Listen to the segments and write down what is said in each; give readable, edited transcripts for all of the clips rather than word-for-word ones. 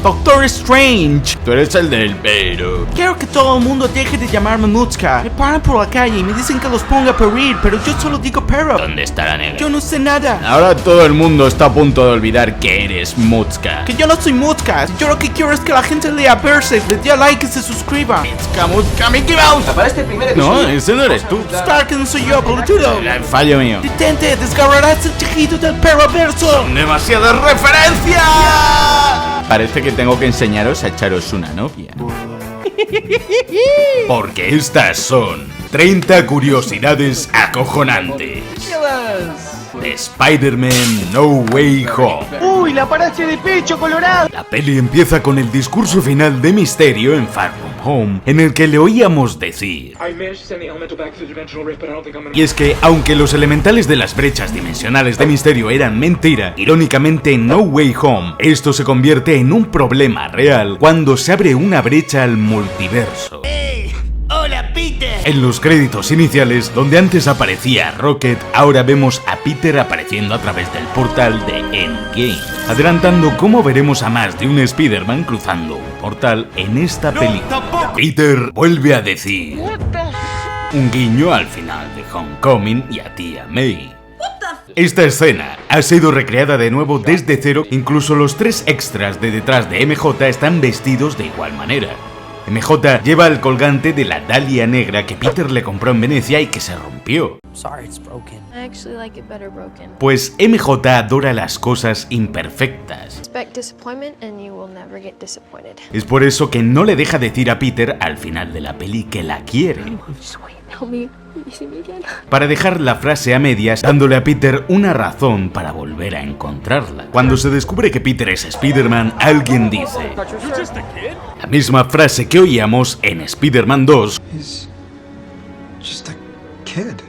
Doctor Strange. Tú eres el del pelo. Quiero que todo el mundo deje de llamarme Mutzka. Me paran por la calle y me dicen que los ponga a parir, pero yo solo digo pero. ¿Dónde está la negra? Yo no sé nada. Ahora todo el mundo está a punto de olvidar que eres Mutzka. Que yo no soy Mutzka. Yo lo que quiero es que la gente lea Berserk, le dé like y se suscriba. Mutzka, Mickey Mouse. Para este primer episodio. No, ese no eres tú. Stark, no soy yo, pelotudo. Fallo mío. Detente, desgarrarás el tejido del perroverso. ¡Demasiadas referencias! Parece que tengo que enseñaros a echaros una novia. Porque estas son 30 curiosidades acojonantes de Spider-Man No Way Home. ¡Uy, la paraste de pecho, Colorado! La peli empieza con el discurso final de Misterio en Far From Home, en el que le oíamos decir: y es que, aunque los elementales de las brechas dimensionales de Misterio eran mentira, irónicamente en No Way Home, esto se convierte en un problema real cuando se abre una brecha al multiverso. Hola, Peter. En los créditos iniciales, donde antes aparecía Rocket, ahora vemos a Peter apareciendo a través del portal de Endgame, adelantando cómo veremos a más de un Spider-Man cruzando un portal en esta película. Peter vuelve a decir un guiño al final de Homecoming y a Tía May. Esta escena ha sido recreada de nuevo desde cero, incluso los 3 extras de detrás de MJ están vestidos de igual manera. MJ lleva el colgante de la Dalia negra que Peter le compró en Venecia y que se rompió. Pues MJ adora las cosas imperfectas. Es por eso que no le deja decir a Peter al final de la peli que la quiere. Para dejar la frase a medias, dándole a Peter una razón para volver a encontrarla. Cuando se descubre que Peter es Spider-Man, alguien dice la misma frase que oíamos en Spider-Man 2,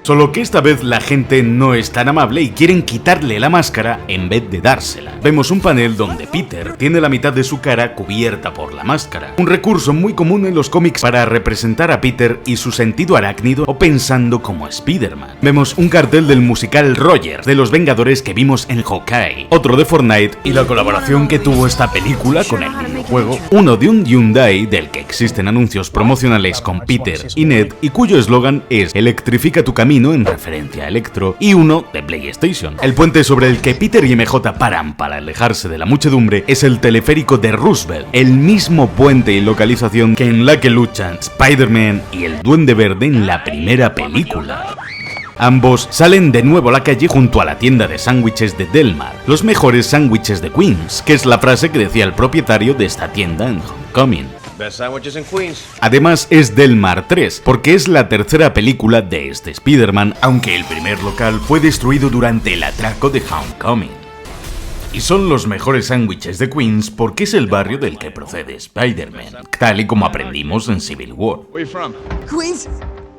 solo que esta vez la gente no es tan amable y quieren quitarle la máscara en vez de dársela. Vemos un panel donde Peter tiene la mitad de su cara cubierta por la máscara, un recurso muy común en los cómics para representar a Peter y su sentido arácnido o pensando como Spider-Man. Vemos un cartel del musical Roger de los Vengadores que vimos en Hawkeye, otro de Fortnite y la colaboración que tuvo esta película con el videojuego, uno de un Hyundai del que existen anuncios promocionales con Peter y Ned y cuyo eslogan es "Electrifica tu camino", en referencia a Electro, y uno de PlayStation. El puente sobre el que Peter y MJ paran para alejarse de la muchedumbre es el teleférico de Roosevelt, el mismo puente y localización que en la que luchan Spider-Man y el Duende Verde en la primera película. Ambos salen de nuevo a la calle junto a la tienda de sándwiches de Delmar, los mejores sándwiches de Queens, que es la frase que decía el propietario de esta tienda en Homecoming. Además es Delmar 3, porque es la tercera película de este Spider-Man, aunque el primer local fue destruido durante el atraco de Homecoming. Y son los mejores sándwiches de Queens porque es el barrio del que procede Spider-Man, tal y como aprendimos en Civil War.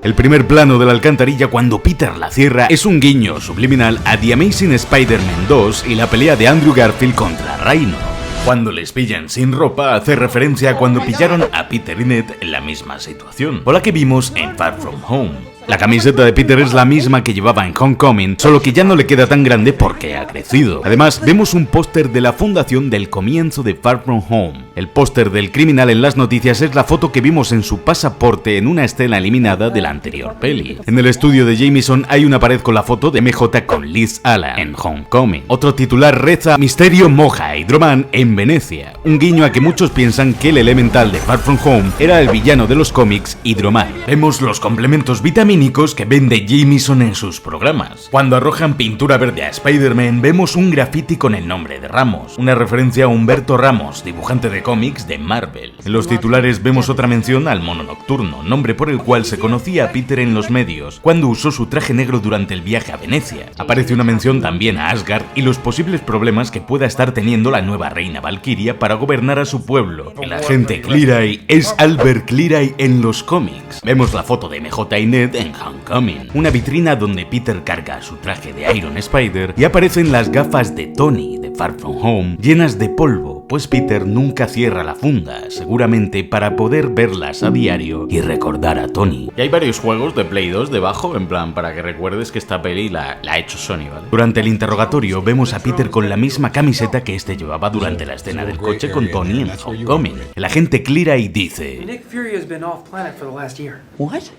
El primer plano de la alcantarilla cuando Peter la cierra es un guiño subliminal a The Amazing Spider-Man 2 y la pelea de Andrew Garfield contra Rhino. Cuando les pillan sin ropa, hace referencia a cuando pillaron a Peter y Ned en la misma situación, o la que vimos en Far From Home. La camiseta de Peter es la misma que llevaba en Homecoming, solo que ya no le queda tan grande porque ha crecido. Además, vemos un póster de la fundación del comienzo de Far From Home. El póster del criminal en las noticias es la foto que vimos en su pasaporte en una escena eliminada de la anterior peli. En el estudio de Jameson hay una pared con la foto de MJ con Liz Allan en Homecoming. Otro titular reza: Misterio moja a Hydro-Man en Venecia. Un guiño a que muchos piensan que el elemental de Far From Home era el villano de los cómics Hydro-Man. Vemos los complementos vitamínicos que vende Jameson en sus programas. Cuando arrojan pintura verde a Spider-Man, vemos un graffiti con el nombre de Ramos, una referencia a Humberto Ramos, dibujante de cómics de Marvel. En los titulares vemos otra mención al Mono Nocturno, nombre por el cual se conocía a Peter en los medios, cuando usó su traje negro durante el viaje a Venecia. Aparece una mención también a Asgard y los posibles problemas que pueda estar teniendo la nueva reina Valkyria para gobernar a su pueblo. El agente Clear Eye es Albert Clear Eye en los cómics. Vemos la foto de MJ y Ned en Homecoming, una vitrina donde Peter carga su traje de Iron Spider y aparecen las gafas de Tony de Far From Home llenas de polvo, pues Peter nunca cierra la funda, seguramente para poder verlas a diario y recordar a Tony. Y hay varios juegos de Play 2 debajo, en plan, para que recuerdes que esta peli la ha hecho Sony, ¿vale? Durante el interrogatorio vemos a Peter con la misma camiseta que este llevaba durante la escena del coche con Tony en Homecoming. El agente Cleary dice: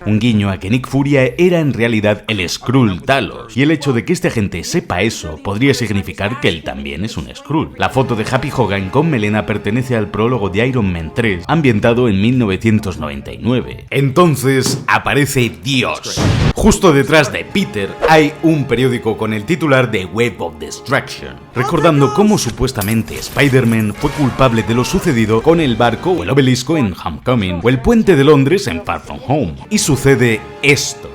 un guiño a que Nick Furia era en realidad el Skrull Talos, y el hecho de que este agente sepa eso podría significar que él también es un Skrull. La foto de Happy Hogan con melena pertenece al prólogo de Iron Man 3, ambientado en 1999. Entonces aparece Dios. Justo detrás de Peter hay un periódico con el titular de Web of Destruction, recordando cómo supuestamente Spider-Man fue culpable de lo sucedido con el barco o el obelisco en Homecoming o el puente de Londres en Far From Home. Y sucede esto.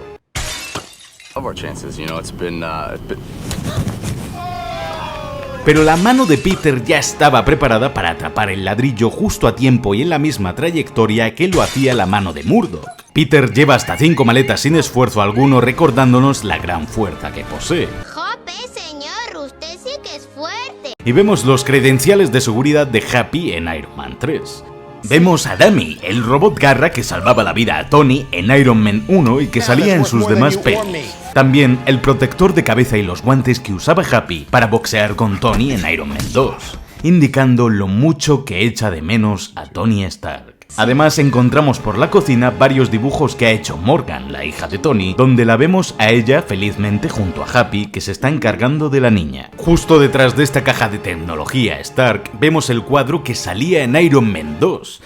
Pero la mano de Peter ya estaba preparada para atrapar el ladrillo justo a tiempo y en la misma trayectoria que lo hacía la mano de Murdock. Peter lleva hasta 5 maletas sin esfuerzo alguno, recordándonos la gran fuerza que posee. Jope, señor, usted sí que es fuerte. Y vemos los credenciales de seguridad de Happy en Iron Man 3. Vemos a Dummy, el robot garra que salvaba la vida a Tony en Iron Man 1 y que salía en sus demás pelis. También el protector de cabeza y los guantes que usaba Happy para boxear con Tony en Iron Man 2, indicando lo mucho que echa de menos a Tony Stark. Además encontramos por la cocina varios dibujos que ha hecho Morgan, la hija de Tony, donde la vemos a ella felizmente junto a Happy, que se está encargando de la niña. Justo detrás de esta caja de tecnología Stark vemos el cuadro que salía en Iron Man 2.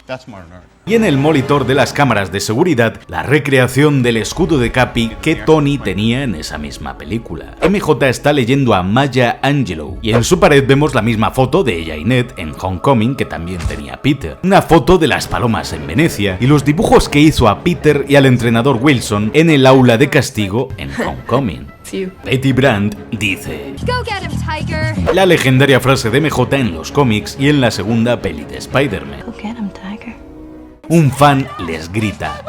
Y en el monitor de las cámaras de seguridad, la recreación del escudo de Capi que Tony tenía en esa misma película. MJ está leyendo a Maya Angelou, y en su pared vemos la misma foto de ella y Ned en Homecoming que también tenía Peter. Una foto de las palomas en Venecia, y los dibujos que hizo a Peter y al entrenador Wilson en el aula de castigo en Homecoming. Betty Brant dice: la legendaria frase de MJ en los cómics y en la segunda peli de Spider-Man. Un fan les grita.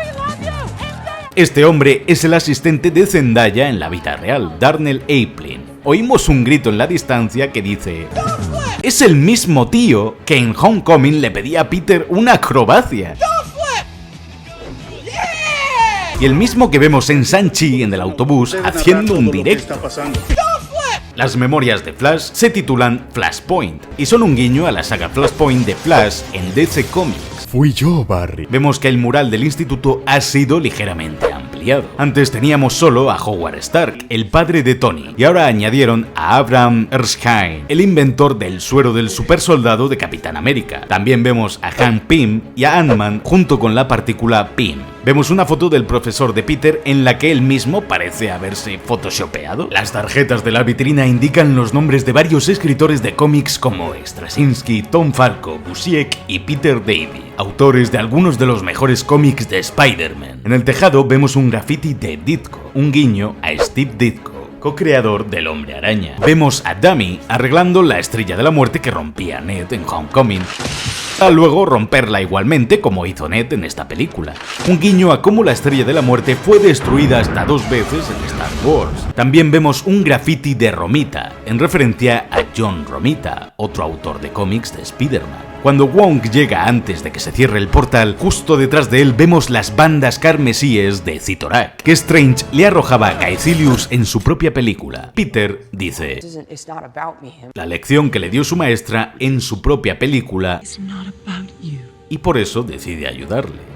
Este hombre es el asistente de Zendaya en la vida real, Darnell Aplin. Oímos un grito en la distancia que dice: es el mismo tío que en Homecoming le pedía a Peter una acrobacia. Y el mismo que vemos en Shang-Chi en el autobús haciendo un directo. Las memorias de Flash se titulan Flashpoint y son un guiño a la saga Flashpoint de Flash en DC Comics. Fui yo, Barry. Vemos que el mural del instituto ha sido ligeramente ampliado. Antes teníamos solo a Howard Stark, el padre de Tony, y ahora añadieron a Abraham Erskine, el inventor del suero del supersoldado de Capitán América. También vemos a Hank Pym y a Ant-Man junto con la partícula Pym. Vemos una foto del profesor de Peter en la que él mismo parece haberse photoshopeado. Las tarjetas de la vitrina indican los nombres de varios escritores de cómics como Straczynski, Tom Falco, Busiek y Peter Davey, autores de algunos de los mejores cómics de Spider-Man. En el tejado vemos un graffiti de Ditko, un guiño a Steve Ditko, co-creador del Hombre Araña. Vemos a Dummy arreglando la estrella de la muerte que rompía Ned en Homecoming, a luego romperla igualmente como hizo Ned en esta película. Un guiño a cómo la estrella de la muerte fue destruida hasta 2 veces en Star Wars. También vemos un graffiti de Romita, en referencia a John Romita, otro autor de cómics de Spider-Man. Cuando Wong llega antes de que se cierre el portal, justo detrás de él vemos las bandas carmesíes de Cyttorak, que Strange le arrojaba a Caecilius en su propia película. Peter dice: la lección que le dio su maestra en su propia película, y por eso decide ayudarle.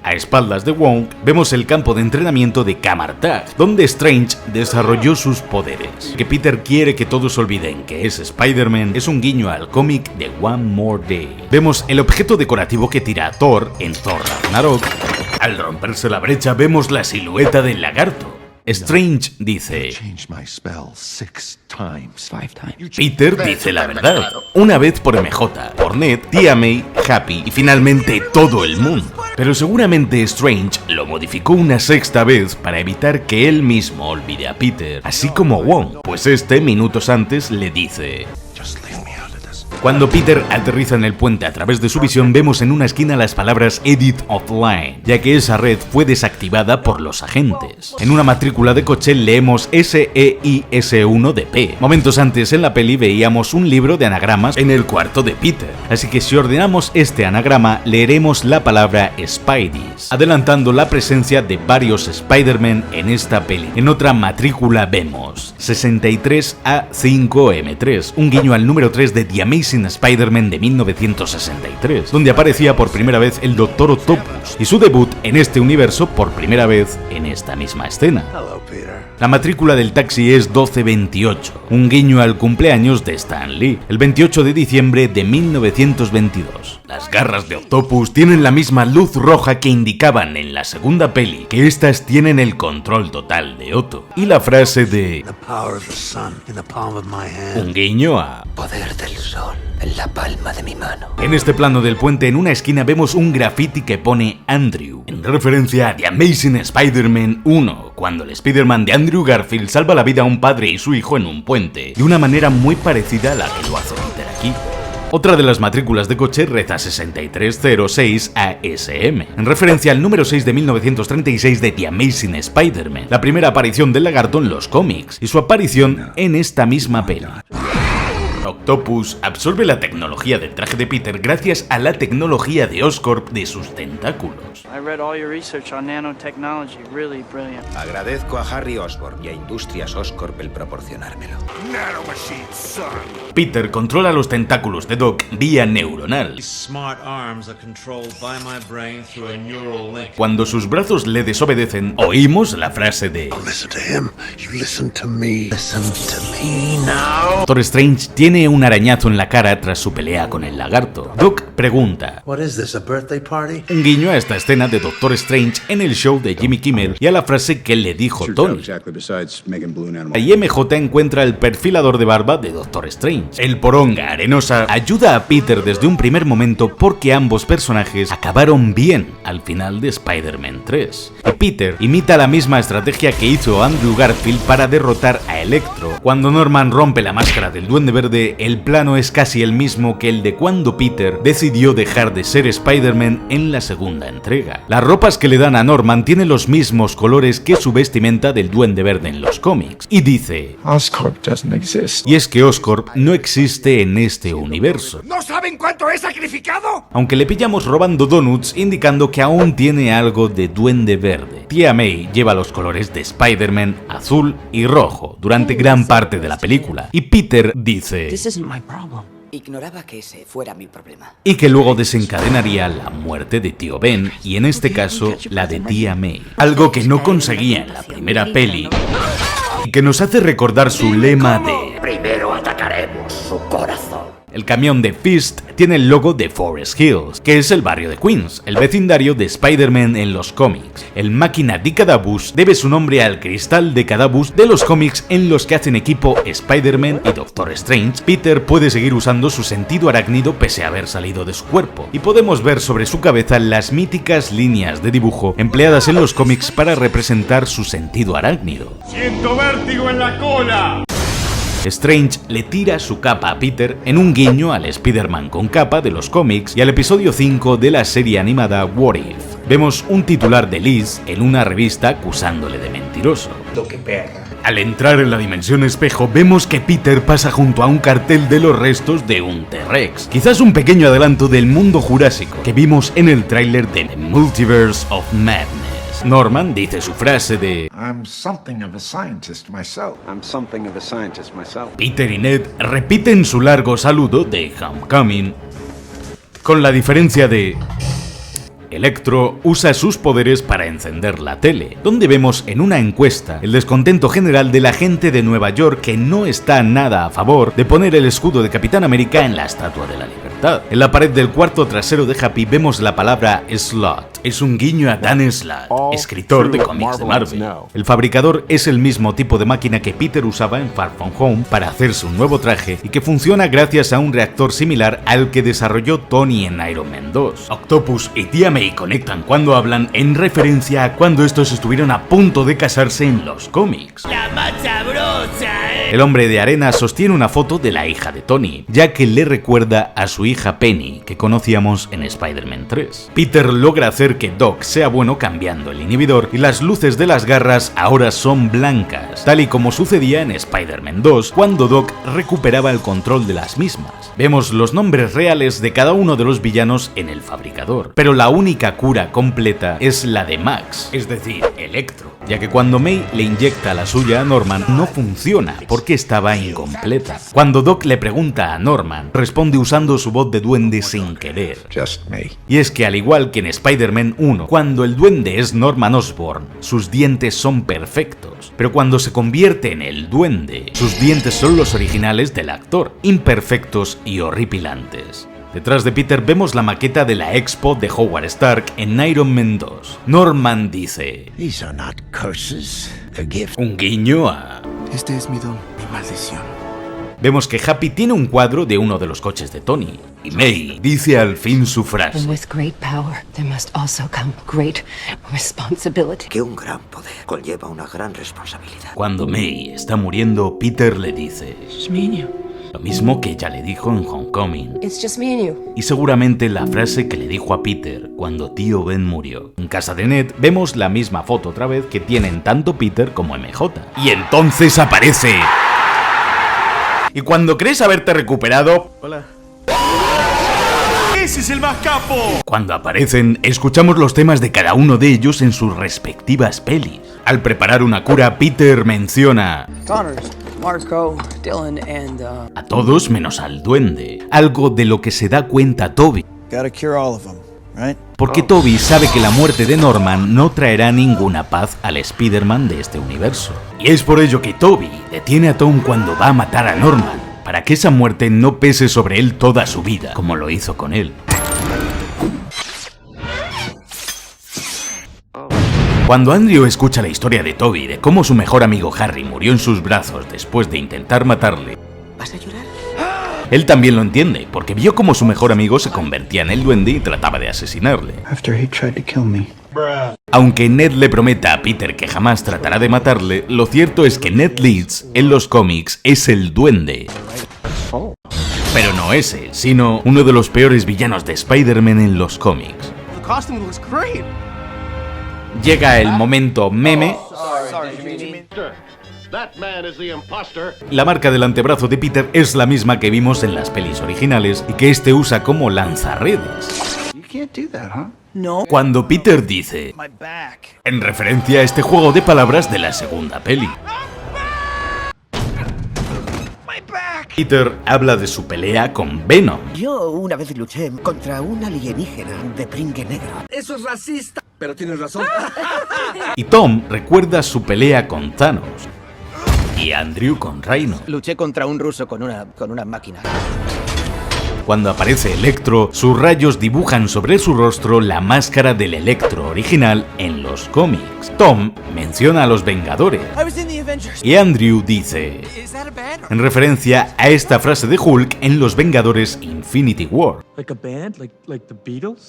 A espaldas de Wong vemos el campo de entrenamiento de Kamartag, donde Strange desarrolló sus poderes. Que Peter quiere que todos olviden que es Spider-Man es un guiño al cómic de One More Day. Vemos el objeto decorativo que tira a Thor en Thor Ragnarok. Al romperse la brecha vemos la silueta del lagarto. Strange dice: Peter dice la verdad, una vez por MJ, por Ned, Tia May, Happy y finalmente todo el mundo. Pero seguramente Strange lo modificó una 6ª vez para evitar que él mismo olvide a Peter, así como Wong, pues este minutos antes le dice: Cuando Peter aterriza en el puente a través de su visión, vemos en una esquina las palabras Edit Offline, ya que esa red fue desactivada por los agentes. En una matrícula de coche leemos SEIS1DP. Momentos antes en la peli veíamos un libro de anagramas en el cuarto de Peter, así que si ordenamos este anagrama leeremos la palabra Spideys, adelantando la presencia de varios Spider-Man en esta peli. En otra matrícula vemos 63A5M3, un guiño al número 3 de The Amazing Spider-Man de 1963, donde aparecía por primera vez el Dr. Octopus, y su debut en este universo por primera vez en esta misma escena. La matrícula del taxi es 1228, un guiño al cumpleaños de Stan Lee, el 28 de diciembre de 1922. Las garras de Octopus tienen la misma luz roja que indicaban en la segunda peli, que estas tienen el control total de Otto. Y la frase de un guiño a Poder del sol en la palma de mi mano. En este plano del puente, en una esquina, vemos un graffiti que pone Andrew, en referencia a The Amazing Spider-Man 1, cuando el Spider-Man de Andrew Garfield salva la vida a un padre y su hijo en un puente, de una manera muy parecida a la que lo hace Peter aquí. Otra de las matrículas de coche reza 6306 ASM, en referencia al número 6 de 1936 de The Amazing Spider-Man, la primera aparición del lagarto en los cómics, y su aparición en esta misma peli. Octopus absorbe la tecnología del traje de Peter gracias a la tecnología de Oscorp de sus tentáculos. Agradezco a Harry Osborn y a Industrias Oscorp el proporcionármelo. Peter controla los tentáculos de Doc vía neuronal. Cuando sus brazos le desobedecen, oímos la frase de Doctor Strange tiene un arañazo en la cara tras su pelea con el lagarto. Doc pregunta, un guiño a esta escena de Doctor Strange en el show de Jimmy Kimmel y a la frase que le dijo Tony. Ahí MJ encuentra el perfilador de barba de Doctor Strange. El poronga arenosa ayuda a Peter desde un primer momento porque ambos personajes acabaron bien al final de Spider-Man 3. Y Peter imita la misma estrategia que hizo Andrew Garfield para derrotar a Electro. Cuando Norman rompe la máscara del Duende Verde, el plano es casi el mismo que el de cuando Peter decidió dejar de ser Spider-Man en la segunda entrega. Las ropas que le dan a Norman tienen los mismos colores que su vestimenta del Duende Verde en los cómics. Y dice, Oscorp doesn't exist. y es que Oscorp no existe en este universo. ¿No saben cuánto he sacrificado? Aunque le pillamos robando donuts, indicando que aún tiene algo de Duende Verde. Tía May lleva los colores de Spider-Man azul y rojo durante gran parte de la película. Y Peter dice, Ignoraba que ese fuera mi problema. y que luego desencadenaría la muerte de tío Ben, y en este caso la de tía May. Algo que no conseguía en la primera peli, y que nos hace recordar su lema de Primero atacaremos su corazón. el camión de Fist tiene el logo de Forest Hills, que es el barrio de Queens, el vecindario de Spider-Man en los cómics. El máquina de Cadabus debe su nombre al cristal de Cadabus de los cómics en los que hacen equipo Spider-Man y Doctor Strange. Peter puede seguir usando su sentido arácnido pese a haber salido de su cuerpo, y podemos ver sobre su cabeza las míticas líneas de dibujo empleadas en los cómics para representar su sentido arácnido. ¡Siento vértigo en la cola! Strange le tira su capa a Peter en un guiño al Spider-Man con capa de los cómics y al episodio 5 de la serie animada What If. Vemos un titular de Liz en una revista acusándole de mentiroso. Al entrar en la dimensión espejo, vemos que Peter pasa junto a un cartel de los restos de un T-Rex. Quizás un pequeño adelanto del mundo jurásico que vimos en el tráiler de The Multiverse of Madness. Norman dice su frase de I'm something of a scientist myself. Peter y Ned repiten su largo saludo de Homecoming, con la diferencia de Electro usa sus poderes para encender la tele, donde vemos en una encuesta el descontento general de la gente de Nueva York que no está nada a favor de poner el escudo de Capitán América en la Estatua de la Libertad. En la pared del cuarto trasero de Happy vemos la palabra Slott. Es un guiño a Dan Slott, escritor de cómics de Marvel. El fabricador es el mismo tipo de máquina que Peter usaba en Far From Home para hacerse un nuevo traje y que funciona gracias a un reactor similar al que desarrolló Tony en Iron Man 2. Octopus y Tia May conectan cuando hablan en referencia a cuando estos estuvieron a punto de casarse en los cómics. La más sabrosa, El hombre de arena sostiene una foto de la hija de Tony, ya que le recuerda a su hija Penny, que conocíamos en Spider-Man 3. Peter logra hacer que Doc sea bueno cambiando el inhibidor y las luces de las garras ahora son blancas, tal y como sucedía en Spider-Man 2 cuando Doc recuperaba el control de las mismas. Vemos los nombres reales de cada uno de los villanos en el fabricador, pero la única cura completa es la de Max, es decir, Electro, ya que cuando May le inyecta la suya a Norman no funciona porque estaba incompleta. Cuando Doc le pregunta a Norman, responde usando su voz de duende sin querer. Just me. Y es que al igual que en Spider-Man 1, cuando el duende es Norman Osborn, sus dientes son perfectos, pero cuando se convierte en el duende, sus dientes son los originales del actor, imperfectos y horripilantes. Detrás de Peter vemos la maqueta de la expo de Howard Stark en Iron Man 2. Norman dice: These are not curses, they're gifts. un guiño a... Este es mi don, mi maldición. Vemos que Happy tiene un cuadro de uno de los coches de Tony, y May dice al fin su frase. And with great power, there must also come great responsibility. Que un gran poder conlleva una gran responsabilidad. Cuando May está muriendo, Peter le dice lo mismo que ya le dijo en Homecoming. It's just me and you. Y seguramente la frase que le dijo a Peter cuando tío Ben murió. En casa de Ned vemos la misma foto otra vez que tienen tanto Peter como MJ. Y entonces aparece... Y cuando crees haberte recuperado... Hola. ¡Ese es el más capo! Cuando aparecen, escuchamos los temas de cada uno de ellos en sus respectivas pelis. Al preparar una cura, Peter menciona... Connors, Marco, Dylan and a todos menos al duende, algo de lo que se da cuenta Toby. Gotta cure all of them, right? Porque Toby sabe que la muerte de Norman no traerá ninguna paz al Spider-Man de este universo. Y es por ello que Toby detiene a Tom cuando va a matar a Norman, para que esa muerte no pese sobre él toda su vida, como lo hizo con él. Cuando Andrew escucha la historia de Toby de cómo su mejor amigo Harry murió en sus brazos después de intentar matarle, ¿Vas a llorar? él también lo entiende, porque vio cómo su mejor amigo se convertía en el duende y trataba de asesinarle. After he tried to kill me. Aunque Ned le prometa a Peter que jamás tratará de matarle, lo cierto es que Ned Leeds, en los cómics, es el duende. Pero no ese, sino uno de los peores villanos de Spider-Man en los cómics. Llega el momento meme. La marca del antebrazo de Peter es la misma que vimos en las pelis originales y que este usa como lanzarredes. You can't do that, huh? no. Cuando Peter dice, en referencia a este juego de palabras de la segunda peli. Peter habla de su pelea con Venom. Yo una vez luché contra un alienígena de pringue negro. Eso es racista. Pero tienes razón. Y Tom recuerda su pelea con Thanos. Y Andrew con Rhino. Luché contra un ruso con una máquina. Cuando aparece Electro, sus rayos dibujan sobre su rostro la máscara del Electro original en los cómics. Tom menciona a los Vengadores. Y Andrew dice, en referencia a esta frase de Hulk en los Vengadores Infinity War.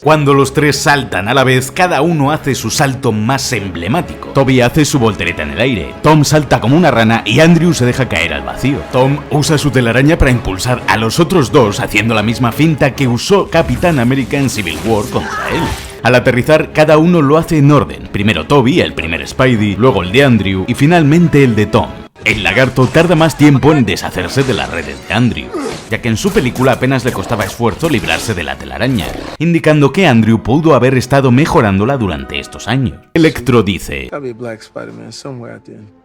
Cuando los tres saltan a la vez, cada uno hace su salto más emblemático. Toby hace su voltereta en el aire, Tom salta como una rana y Andrew se deja caer al vacío. Tom usa su telaraña para impulsar a los otros dos haciendo la misma finta que usó Capitán América en Civil War contra él. Al aterrizar, cada uno lo hace en orden. Primero Toby, el primer Spidey, luego el de Andrew y finalmente el de Tom. El lagarto tarda más tiempo en deshacerse de las redes de Andrew, ya que en su película apenas le costaba esfuerzo librarse de la telaraña, indicando que Andrew pudo haber estado mejorándola durante estos años. Electro dice,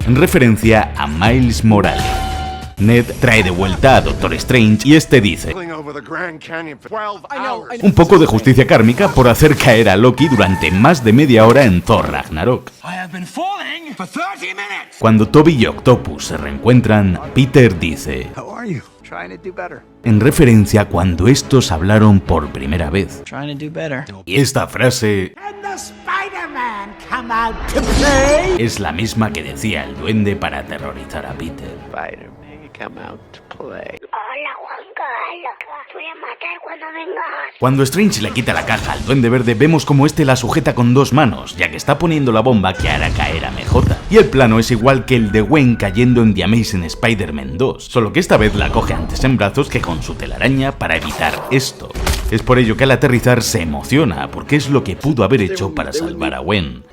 en referencia a Miles Morales. Ned trae de vuelta a Doctor Strange y este dice, un poco de justicia kármica por hacer caer a Loki durante más de media hora en Thor Ragnarok. Cuando Toby y Octopus se reencuentran, Peter dice, en referencia a cuando estos hablaron por primera vez. Y esta frase es la misma que decía el duende para aterrorizar a Peter. Hola, Juan Voy a matar cuando vengas. Cuando Strange le quita la caja al Duende Verde, vemos como este la sujeta con dos manos, ya que está poniendo la bomba que hará caer a MJ. Y el plano es igual que el de Gwen cayendo en The Amazing Spider-Man 2, solo que esta vez la coge antes en brazos que con su telaraña para evitar esto. Es por ello que al aterrizar se emociona, porque es lo que pudo haber hecho para salvar a Gwen.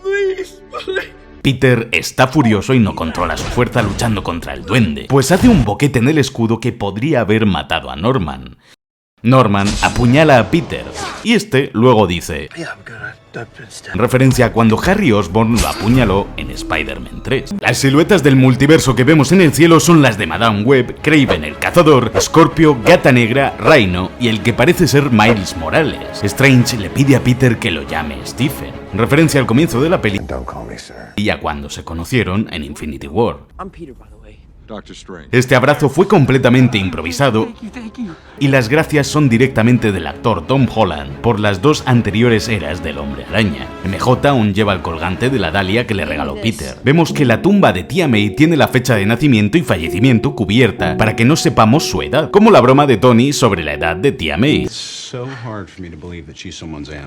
Peter está furioso y no controla su fuerza luchando contra el duende, pues hace un boquete en el escudo que podría haber matado a Norman. Norman apuñala a Peter, y este luego dice, en referencia a cuando Harry Osborn lo apuñaló en Spider-Man 3. Las siluetas del multiverso que vemos en el cielo son las de Madame Web, Kraven el Cazador, Scorpio, Gata Negra, Rhino y el que parece ser Miles Morales. Strange le pide a Peter que lo llame Stephen, en referencia al comienzo de la peli y a cuando se conocieron en Infinity War. I'm Peter, by the way. Este abrazo fue completamente improvisado y las gracias son directamente del actor Tom Holland por las dos anteriores eras del Hombre Araña. MJ aún lleva el colgante de la Dahlia que le regaló Peter. Vemos que la tumba de Tia May tiene la fecha de nacimiento y fallecimiento cubierta para que no sepamos su edad, como la broma de Tony sobre la edad de Tia May.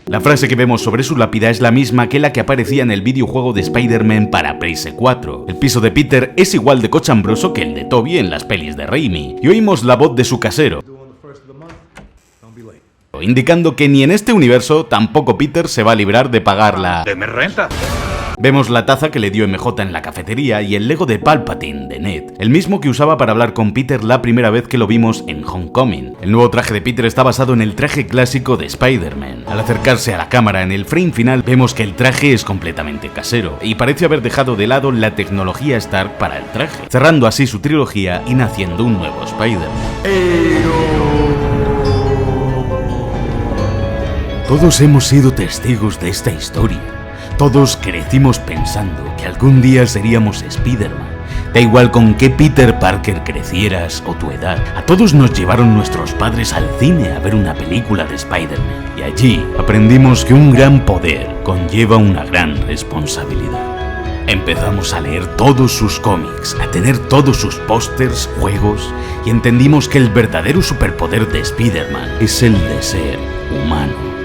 La frase que vemos sobre su lápida es la misma que la que aparecía en el videojuego de Spider-Man para PS4. El piso de Peter es igual de cochambroso que el de Tobey en las pelis de Raimi, y oímos la voz de su casero, indicando que ni en este universo tampoco Peter se va a librar de pagar la... ¡Deme renta! Vemos la taza que le dio MJ en la cafetería y el Lego de Palpatine de Ned, el mismo que usaba para hablar con Peter la primera vez que lo vimos en Homecoming. El nuevo traje de Peter está basado en el traje clásico de Spider-Man. Al acercarse a la cámara en el frame final vemos que el traje es completamente casero y parece haber dejado de lado la tecnología Stark para el traje, cerrando así su trilogía y naciendo un nuevo Spider-Man. Todos hemos sido testigos de esta historia. Todos crecimos pensando que algún día seríamos Spider-Man. Da igual con qué Peter Parker crecieras o tu edad. A todos nos llevaron nuestros padres al cine a ver una película de Spider-Man. Y allí aprendimos que un gran poder conlleva una gran responsabilidad. Empezamos a leer todos sus cómics, a tener todos sus pósters, juegos, y entendimos que el verdadero superpoder de Spider-Man es el de ser humano.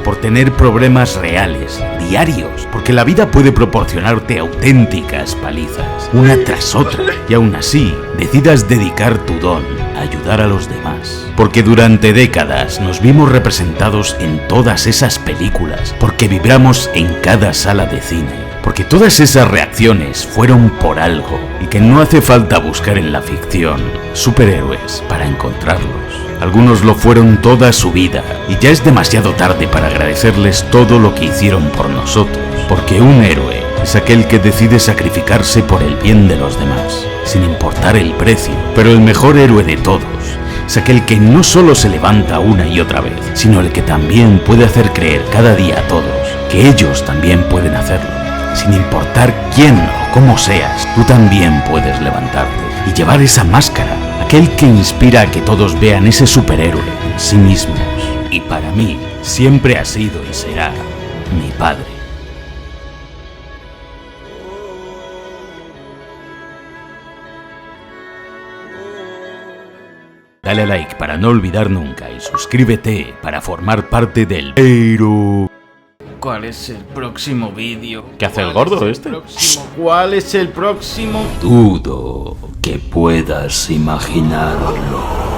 Por tener problemas reales, diarios, porque la vida puede proporcionarte auténticas palizas, una tras otra, y aún así decidas dedicar tu don a ayudar a los demás. Porque durante décadas nos vimos representados en todas esas películas, porque vibramos en cada sala de cine. Porque todas esas reacciones fueron por algo y que no hace falta buscar en la ficción superhéroes para encontrarlos. Algunos lo fueron toda su vida y ya es demasiado tarde para agradecerles todo lo que hicieron por nosotros. Porque un héroe es aquel que decide sacrificarse por el bien de los demás, sin importar el precio. Pero el mejor héroe de todos es aquel que no solo se levanta una y otra vez, sino el que también puede hacer creer cada día a todos que ellos también pueden hacerlo. Sin importar quién o cómo seas, tú también puedes levantarte y llevar esa máscara, aquel que inspira a que todos vean ese superhéroe en sí mismos. Y para mí, siempre ha sido y será mi padre. Dale a like para no olvidar nunca y suscríbete para formar parte del Pero... ¿Cuál es el próximo vídeo? ¿Qué hace el gordo este? ¿Cuál es el próximo? Dudo que puedas imaginarlo.